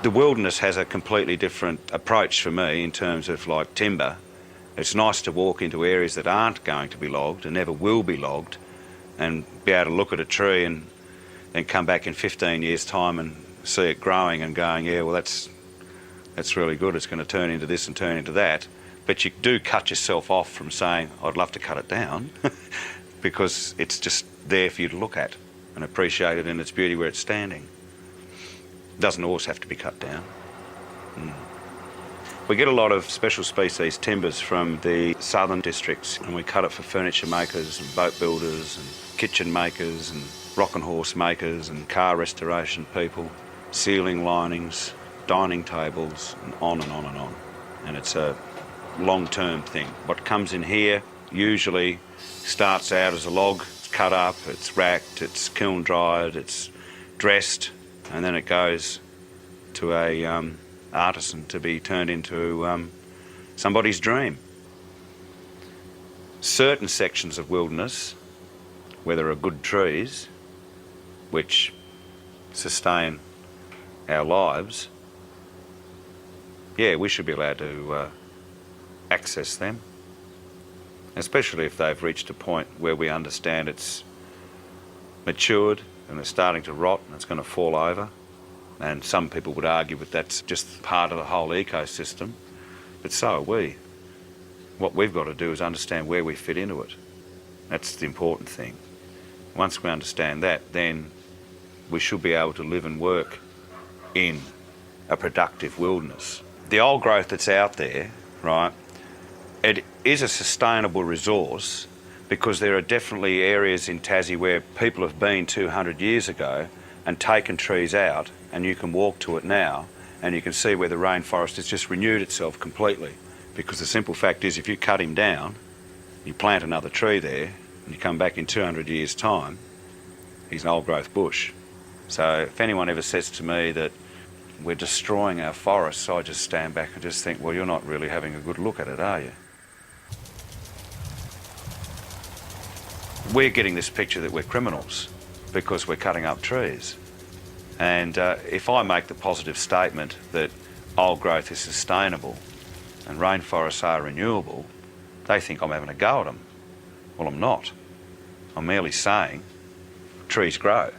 The wilderness has a completely different approach for me in terms of like timber. It's nice to walk into areas that aren't going to be logged and never will be logged, and be able to look at a tree and then come back in 15 years' time and see it growing and going, yeah, well, that's really good. It's going to turn into this and turn into that. But you do cut yourself off from saying, I'd love to cut it down, because it's just there for you to look at and appreciate it in its beauty where it's standing. It doesn't always have to be cut down. We get a lot of special species timbers from the southern districts, and we cut it for furniture makers and boat builders and kitchen makers and rock and horse makers and car restoration people, ceiling linings, dining tables, and on and on and on. And it's a long-term thing. What comes in here usually starts out as a log. It's cut up, it's racked, it's kiln dried, it's dressed, and then it goes to a artisan to be turned into somebody's dream. Certain sections of wilderness, where there are good trees, which sustain our lives, yeah, we should be allowed to access them, especially if they've reached a point where we understand it's matured and it's starting to rot and it's going to fall over. And some people would argue that that's just part of the whole ecosystem, but so are we. What we've got to do is understand where we fit into it. That's the important thing. Once we understand that, then we should be able to live and work in a productive wilderness. The old growth that's out there, right, it is a sustainable resource, because there are definitely areas in Tassie where people have been 200 years ago and taken trees out, and you can walk to it now and you can see where the rainforest has just renewed itself completely. Because the simple fact is, if you cut him down, you plant another tree there, and you come back in 200 years' time, he's an old growth bush. So if anyone ever says to me that we're destroying our forests, I just stand back and just think, well, you're not really having a good look at it, are you? We're getting this picture that we're criminals because we're cutting up trees. And if I make the positive statement that old growth is sustainable and rainforests are renewable, they think I'm having a go at them. Well, I'm not. I'm merely saying trees grow.